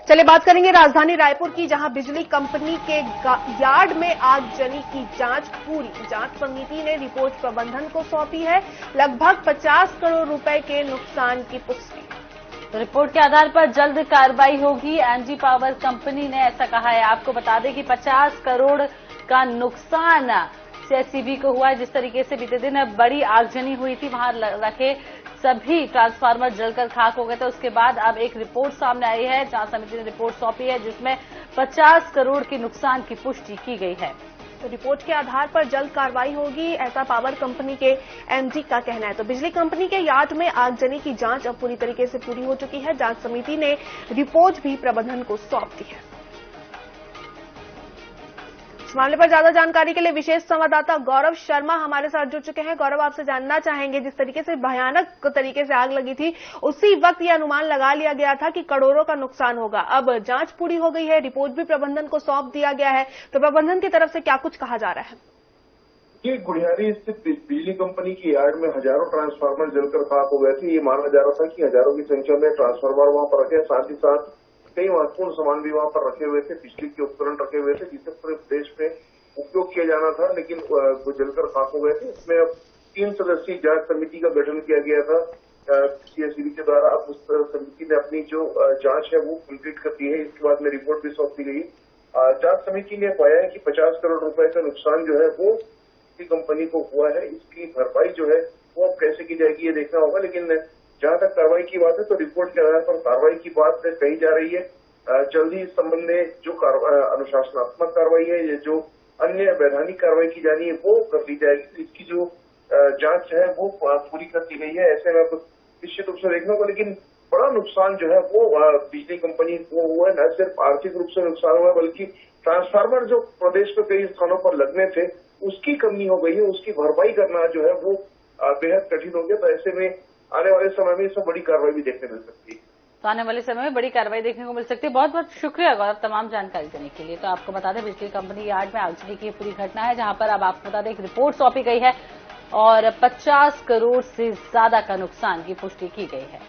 चलिए बात करेंगे राजधानी रायपुर की, जहां बिजली कंपनी के यार्ड में आगजनी की जांच पूरी। जांच समिति ने रिपोर्ट प्रबंधन को सौंपी है। लगभग 50 करोड़ रुपए के नुकसान की पुष्टि। तो रिपोर्ट के आधार पर जल्द कार्रवाई होगी। एनजी पावर कंपनी ने ऐसा कहा है। आपको बता दें कि 50 करोड़ का नुकसान सीएसईबी को हुआ है। जिस तरीके से बीते दिन बड़ी आगजनी हुई थी, वहां रखे सभी ट्रांसफार्मर जलकर खाक हो गए थे। उसके बाद अब एक रिपोर्ट सामने आई है। जांच समिति ने रिपोर्ट सौंपी है, जिसमें 50 करोड़ के नुकसान की पुष्टि की गई है। तो रिपोर्ट के आधार पर जल्द कार्रवाई होगी, ऐसा पावर कंपनी के एमडी का कहना है। तो बिजली कंपनी के यार्ड में आगजनी की जांच अब पूरी तरीके से पूरी हो चुकी है। जांच समिति ने रिपोर्ट भी प्रबंधन को सौंप दी है। इस मामले पर ज्यादा जानकारी के लिए विशेष संवाददाता गौरव शर्मा हमारे साथ जुड़ चुके हैं। गौरव, आपसे जानना चाहेंगे, जिस तरीके से भयानक तरीके से आग लगी थी, उसी वक्त ये अनुमान लगा लिया गया था कि करोड़ों का नुकसान होगा। अब जांच पूरी हो गई है, रिपोर्ट भी प्रबंधन को सौंप दिया गया है, तो प्रबंधन की तरफ से क्या कुछ कहा जा रहा है? ये गुढ़ियारी स्थित बिजली कंपनी की यार्ड में हजारों ट्रांसफार्मर जलकर खाक हो गए थे। ये माना जा रहा था कि हजारों की संख्या में ट्रांसफार्मर वहां पर रखे, साथ ही साथ कई महत्वपूर्ण सामान भी वहां पर रखे हुए थे, बिजली के उपकरण रखे हुए थे, जिसे पूरे प्रदेश में उपयोग किया जाना था, लेकिन वो जलकर खाक हो गए थे। इसमें अब 3 सदस्यीय जांच समिति का गठन किया गया था सीएसईबी के द्वारा। अब उस समिति ने अपनी जो जांच है वो कंप्लीट कर दी है। इसके बाद में रिपोर्ट भी सौंप दी गई। जांच समिति ने पाया है कि 50 करोड़ रुपए का नुकसान जो है वो कंपनी को हुआ है। इसकी भरपाई जो है वो अब कैसे की जाएगी ये देखना होगा, लेकिन जहां तक कार्रवाई की बात है तो रिपोर्ट के आधार पर कार्रवाई की बात कही जा रही है। जल्द ही इस संबंध में जो अनुशासनात्मक कार्रवाई है या जो अन्य वैधानिक कार्रवाई की जानी है वो कर ली जाएगी। तो इसकी जो जांच है वो पूरी कर दी गई है। ऐसे में अब निश्चित रूप से देखने को, लेकिन बड़ा नुकसान जो है वो बिजली कंपनी को हुआ है। न सिर्फ आर्थिक रूप से नुकसान हुआ है, बल्कि ट्रांसफार्मर जो प्रदेश में कई स्थानों पर लगने थे उसकी कमी हो गई है, उसकी भरपाई करना जो है वो बेहद कठिन हो गया। तो ऐसे में आने वाले समय में इसमें बड़ी कार्रवाई भी देखने मिल सकती है। तो आने वाले समय में बड़ी कार्रवाई देखने को मिल सकती है। बहुत बहुत शुक्रिया गौरव तमाम जानकारी देने के लिए। तो आपको बता दें, बिजली कंपनी यार्ड में आगजनी की पूरी घटना है, जहां पर अब आपको बता दें एक रिपोर्ट सौंपी गई है और 50 करोड़ से ज्यादा का नुकसान की पुष्टि की गई है।